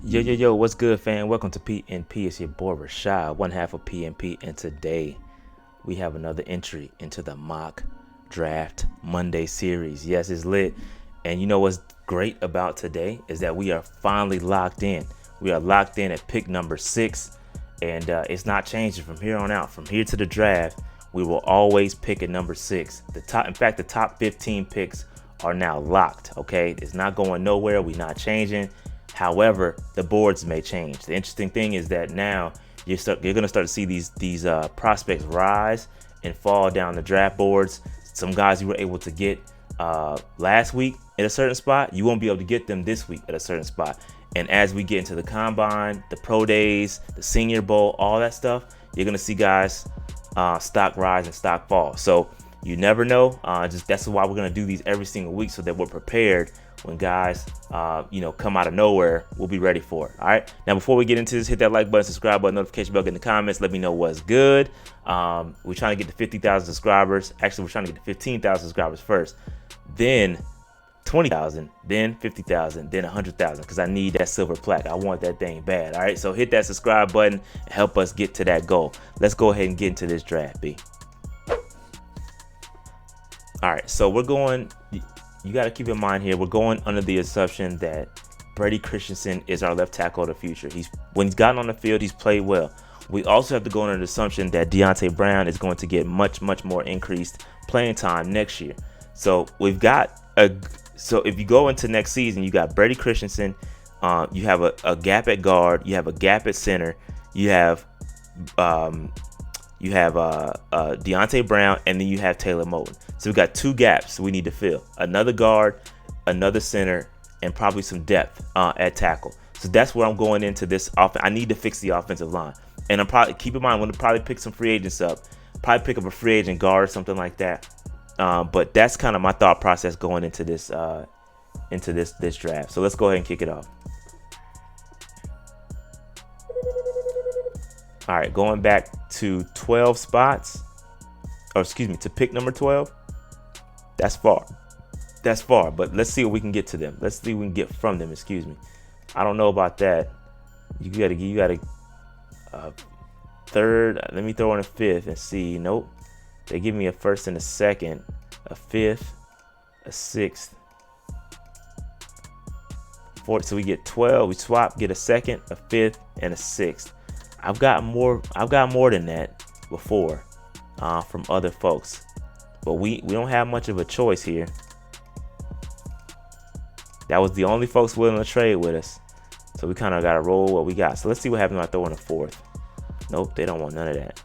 Yo, what's good, fam? Welcome to PNP. It's your boy Rashad, one half of PNP, and today we have another entry into the mock draft Monday series. Yes, it's lit. And you know what's great about today is that we are finally locked in. We are locked in at pick number 6, and it's not changing from here on out. From here to the draft, we will always pick at number 6. The top 15 picks are now locked. Okay, it's not going nowhere. We're not changing. However, the boards may change. The interesting thing is that now you're going to start to see these prospects rise and fall down the draft boards. Some guys you were able to get last week at a certain spot, you won't be able to get them this week at a certain spot. And as we get into the combine, the pro days, the Senior Bowl, all that stuff, you're going to see guys stock rise and stock fall. So you never know. That's why we're going to do these every single week so that we're prepared when guys come out of nowhere. We'll be ready for it. All right, now before we get into this, hit that like button, subscribe button, notification bell, get in the comments, let me know what's good. We're trying to get to 50,000 subscribers. Actually, we're trying to get to 15,000 subscribers first, then 20,000, then 50,000, then 100,000, because I need that silver plaque. I want that thing bad. All right, so hit that subscribe button and help us get to that goal. Let's go ahead and get into this draft, B. All right, so we're going. You got to keep in mind here, we're going under the assumption that Brady Christensen is our left tackle of the future. When he's gotten on the field, he's played well. We also have to go under the assumption that Deontay Brown is going to get much more increased playing time next year. So if you go into next season, you got Brady Christensen, you have a gap at guard, you have a gap at center, you have Deontay Brown, and then you have Taylor Moton. So we got 2 gaps we need to fill: another guard, another center, and probably some depth at tackle. So that's where I'm going into this offense. I need to fix the offensive line, and I'm probably, keep in mind, I'm going to probably pick some free agents up. Probably pick up a free agent guard or something like that. But that's kind of my thought process going into this draft. So let's go ahead and kick it off. All right, going back to 12 spots, or excuse me, to pick number 12. That's far, but let's see what we can get to them. Let's see what we can get from them, excuse me. I don't know about that. You got a third. Let me throw in a 5th and see. Nope. They give me a 1st and a 2nd, a 5th, a 6th, 4th. So we get 12. We swap, get a 2nd, a 5th, and a 6th. I've got more than that before from other folks, but we don't have much of a choice here. That was the only folks willing to trade with us, so we kind of got to roll what we got. So let's see what happens when I throw in a 4th. Nope, they don't want none of that.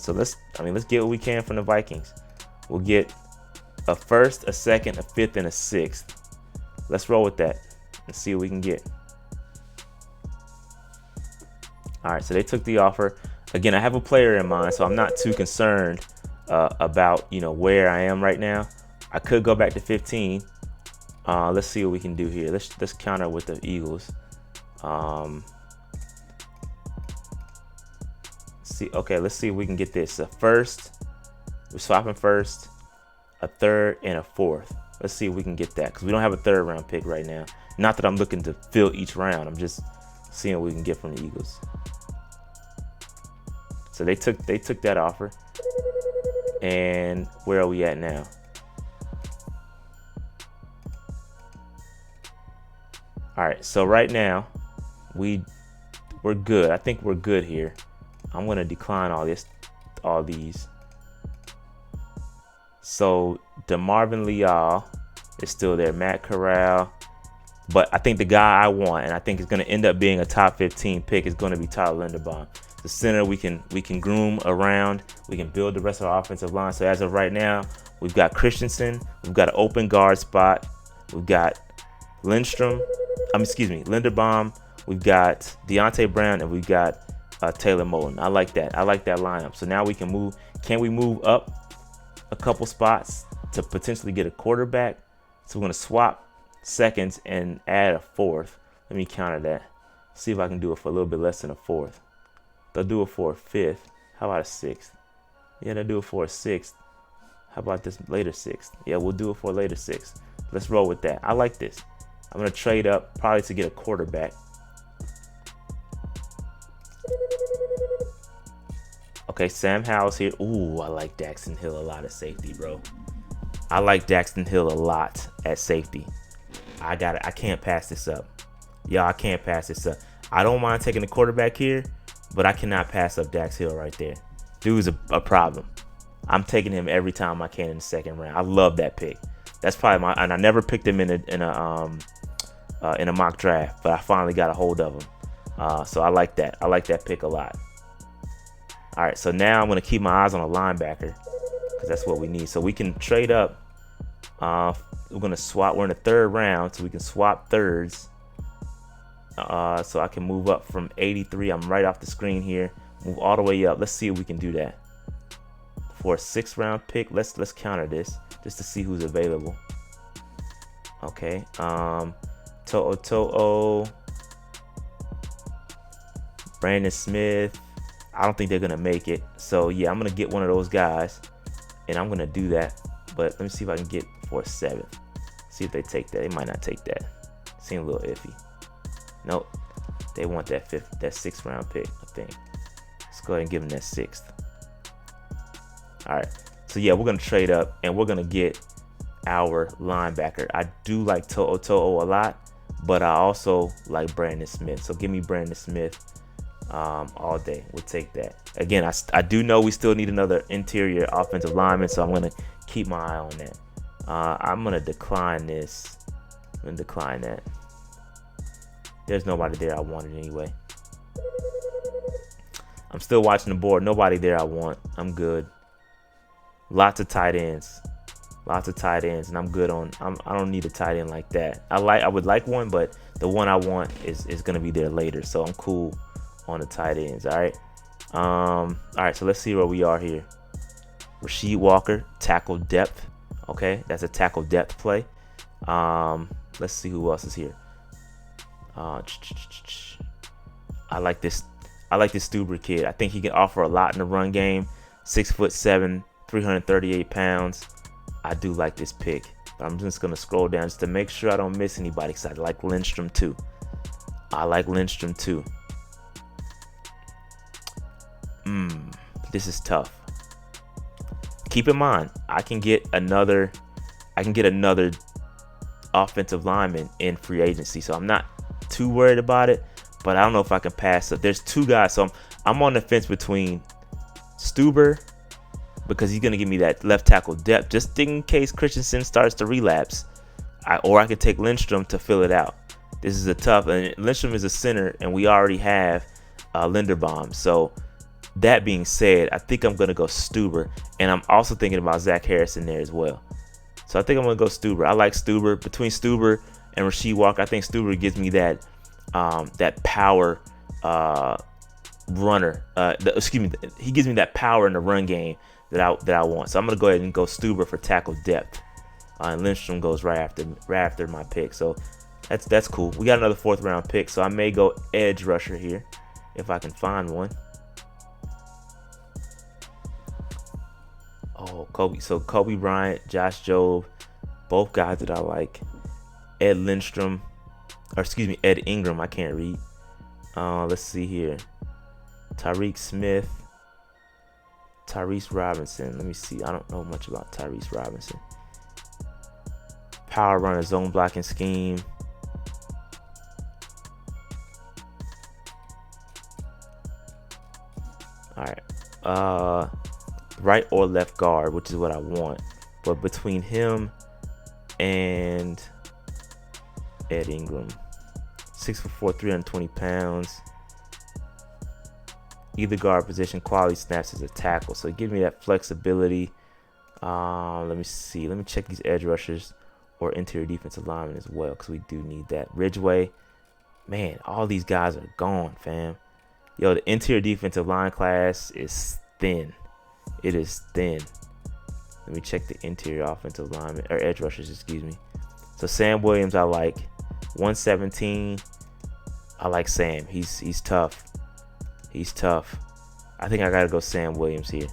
So let's get what we can from the Vikings. We'll get a 1st, a 2nd, a 5th, and a 6th. Let's roll with that and see what we can get. All right, so they took the offer. Again, I have a player in mind, so I'm not too concerned about where I am right now. I could go back to 15. Let's see what we can do here. Let's counter with the Eagles. Let's see if we can get this. A 1st, we're swapping 1st, a 3rd, and a 4th. Let's see if we can get that, because we don't have a 3rd round pick right now. Not that I'm looking to fill each round. I'm just seeing what we can get from the Eagles. So they took that offer. And where are we at now? All right, so right now we're good. I think we're good here. I'm gonna decline all these. So DeMarvin Leal is still there, Matt Corral. But I think the guy I want, and I think is going to end up being a top 15 pick, is going to be Tyler Linderbaum. The center we can groom around. We can build the rest of our offensive line. So as of right now, we've got Christensen. We've got an open guard spot. We've got Linderbaum. We've got Deontay Brown, and we've got Taylor Moton. I like that. I like that lineup. So now we can move. Can we move up a couple spots to potentially get a quarterback? So we're going to swap 2nds and add a 4th. Let me counter that. See if I can do it for a little bit less than a 4th. They'll do it for a 5th. How about a 6th? Yeah, they'll do it for a 6th. How about this later 6th? Yeah, we'll do it for a later 6th. Let's roll with that. I like this. I'm going to trade up probably to get a quarterback. Okay, Sam Howell's here. Ooh, I like Daxton Hill a lot at safety, bro. I like Daxton Hill a lot at safety. I can't pass this up. Y'all, I can't pass this up. I don't mind taking the quarterback here, but I cannot pass up Dax Hill right there. Dude's a problem. I'm taking him every time I can in the second round. I love that pick. That's probably and I never picked him in a mock draft, but I finally got a hold of him. So I like that. I like that pick a lot. All right, so now I'm gonna keep my eyes on a linebacker because that's what we need. So we can trade up. We're gonna swap. We're in the third round, so we can swap thirds. So I can move up from 83. I'm right off the screen here. Move all the way up. Let's see if we can do that for a 6th round pick. Let's counter this just to see who's available. Okay. To'o, Brandon Smith. I don't think they're gonna make it. So yeah, I'm gonna get one of those guys, and I'm gonna do that. But let me see if I can get for a 7th. See if they take that. They might not take that. Seems a little iffy. Nope. They want that 6th round pick, I think. Let's go ahead and give them that 6th. All right. So yeah, we're gonna trade up, and we're gonna get our linebacker. I do like To'o a lot, but I also like Brandon Smith. So give me Brandon Smith all day. We'll take that. Again, I do know we still need another interior offensive lineman, so I'm gonna keep my eye on that. I'm gonna decline this. I'm gonna decline that. There's nobody there I wanted anyway. I'm still watching the board. Nobody there I want. I'm good. Lots of tight ends. Lots of tight ends, and I'm good on. I don't need a tight end like that. I would like one, but the one I want is gonna be there later. So I'm cool on the tight ends. All right. All right. So let's see where we are here. Rasheed Walker, tackle depth. Okay, that's a tackle depth play. Let's see who else is here. I like this. I like this Stuber kid. I think he can offer a lot in the run game. 6'7", 338 pounds. I do like this pick. But I'm just gonna scroll down just to make sure I don't miss anybody. Because I like Lindstrom too. This is tough. Keep in mind, I can get another offensive lineman in free agency, so I'm not too worried about it. But I don't know if I can pass it. There's 2 guys, so I'm on the fence between Stuber, because he's gonna give me that left tackle depth just in case Christensen starts to relapse, or I could take Lindstrom to fill it out. This is a tough, and Lindstrom is a center, and we already have Linderbaum. So that being said, I think I'm gonna go Stuber, and I'm also thinking about Zach Harrison there as well. So I think I'm gonna go Stuber. I like Stuber. Between Stuber and Rasheed Walker, I think Stuber gives me that power runner. He gives me that power in the run game that I want. So I'm gonna go ahead and go Stuber for tackle depth, and Lindstrom goes right after my pick. So that's cool. We got another 4th round pick, so I may go edge rusher here if I can find one. Oh, Kobe. So Kobe Bryant, Josh Jobe, both guys that I like. Ed Ingram. I can't read. Let's see here. Tyreek Smith. Tyrese Robinson. Let me see. I don't know much about Tyrese Robinson. Power runner, zone blocking scheme. All right. Right or left guard, which is what I want. But between him and Ed Ingram, 6'4", 320 pounds. Either guard position, quality snaps as a tackle. So give me that flexibility. Let me see. Let me check these edge rushers or interior defensive linemen as well, because we do need that. Ridgeway. Man, all these guys are gone, fam. Yo, the interior defensive line class is thin. It is thin. Let me check the interior offensive lineman or edge rushers, excuse me. So Sam Williams, I like. 117. I like Sam. He's tough. He's tough. I think I gotta go Sam Williams here.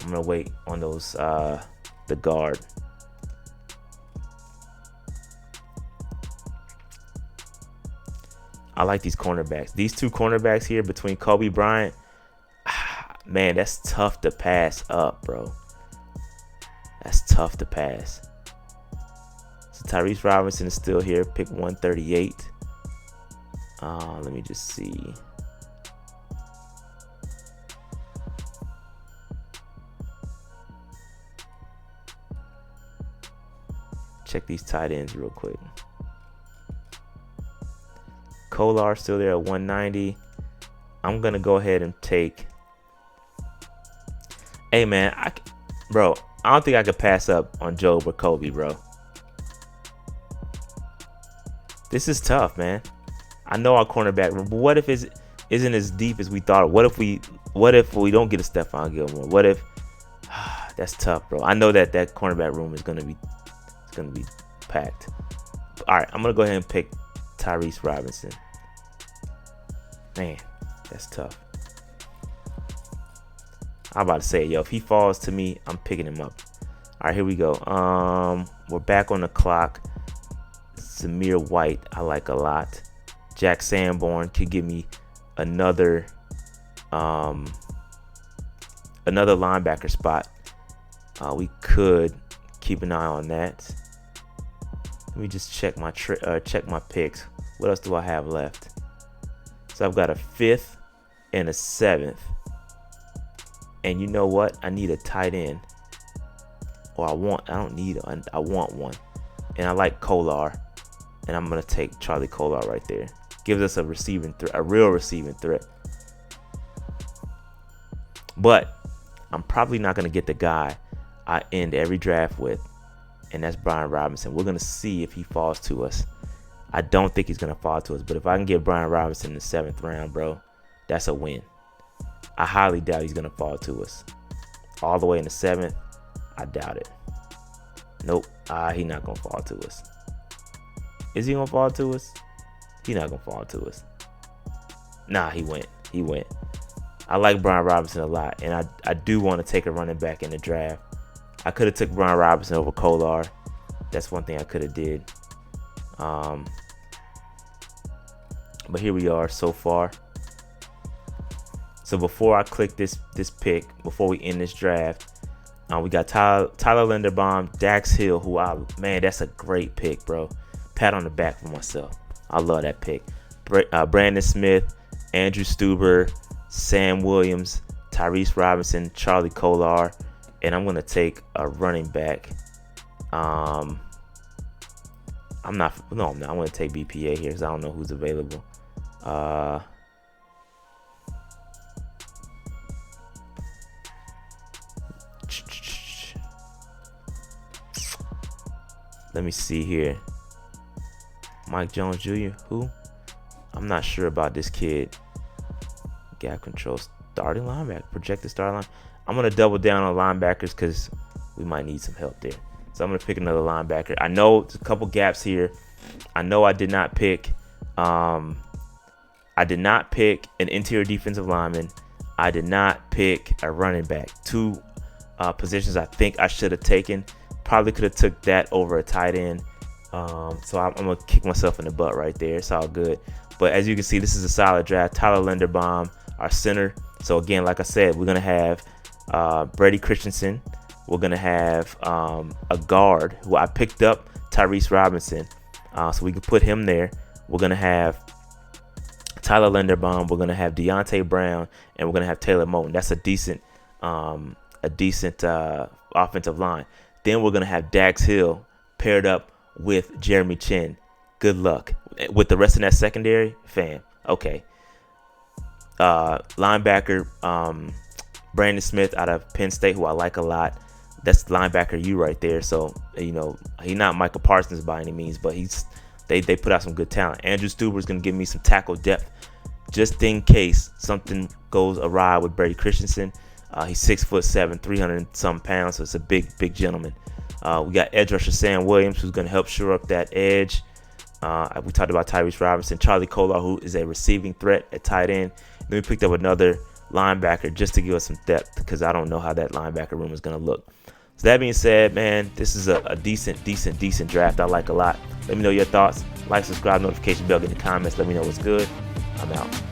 I'm gonna wait on those the guard. I like these cornerbacks. These 2 cornerbacks here between Kobe Bryant. Man, that's tough to pass up, bro. That's tough to pass. So Tyrese Robinson is still here, pick 138. Let me just see. Check these tight ends real quick. Kolar still there at 190. I'm gonna go ahead and take. Hey man, bro, I don't think I could pass up on Job or Kobe, bro. This is tough, man. I know our cornerback room, but what if it isn't as deep as we thought? What if we don't get a Stephon Gilmore? What if that's tough, bro? I know that cornerback room is gonna be packed. All right, I'm gonna go ahead and pick Tyrese Robinson. Man, that's tough. I'm about to say, yo, if he falls to me, I'm picking him up. All right, here we go. We're back on the clock. Zamir White, I like a lot. Jack Sanborn could give me another linebacker spot. We could keep an eye on that. Let me just check my picks. What else do I have left? So I've got a 5th and a 7th. And you know what? I need a tight end. Or I want one. And I like Kolar. And I'm going to take Charlie Kolar right there. Gives us a real receiving threat. But I'm probably not going to get the guy I end every draft with. And that's Brian Robinson. We're going to see if he falls to us. I don't think he's going to fall to us. But if I can get Brian Robinson in the 7th round, bro, that's a win. I highly doubt he's going to fall to us. All the way in the 7th, I doubt it. Nope. He's not going to fall to us. Is he going to fall to us? He's not going to fall to us. Nah, he went. I like Brian Robinson a lot. And I do want to take a running back in the draft. I could have took Brian Robinson over Kolar. That's one thing I could have did. But here we are so far. So before I click this pick, before we end this draft, we got Tyler Linderbaum, Dax Hill, man, that's a great pick, bro. Pat on the back for myself. I love that pick. Brandon Smith, Andrew Stuber, Sam Williams, Tyrese Robinson, Charlie Kolar, and I'm gonna take a running back. I'm gonna take BPA here because I don't know who's available. Let me see here. Mike Jones Jr. Who? I'm not sure about this kid. Gap control, starting linebacker, projected starting line. I'm gonna double down on linebackers because we might need some help there. So I'm gonna pick another linebacker. I know there's a couple gaps here. I know I did not pick. I did not pick an interior defensive lineman. I did not pick a running back. Two positions I think I should have taken. Probably could have took that over a tight end. So I'm gonna kick myself in the butt right there. It's all good. But as you can see, this is a solid draft. Tyler Linderbaum, our center. So again, like I said, we're gonna have Brady Christensen. We're gonna have a guard who I picked up, Tyrese Robinson. So we can put him there. We're gonna have Tyler Linderbaum. We're gonna have Deontay Brown, and we're gonna have Taylor Moton. That's a decent offensive line. Then we're gonna have Dax Hill paired up with Jeremy Chin. Good luck with the rest of that secondary, fam. Okay. Linebacker Brandon Smith out of Penn State, who I like a lot. That's linebacker U right there. So he's not Michael Parsons by any means, but they put out some good talent. Andrew Stuber is gonna give me some tackle depth, just in case something goes awry with Brady Christensen. He's 6'7", 300 and some pounds, so it's a big gentleman. We got edge rusher Sam Williams, who's going to help shore up that edge. We talked about Tyrese Robinson, Charlie Kolar, who is a receiving threat at tight end. Then we picked up another linebacker just to give us some depth because I don't know how that linebacker room is going to look. So that being said, man, this is a decent draft. I like a lot. Let me know your thoughts. Like, subscribe, notification bell, get in the comments. Let me know what's good. I'm out.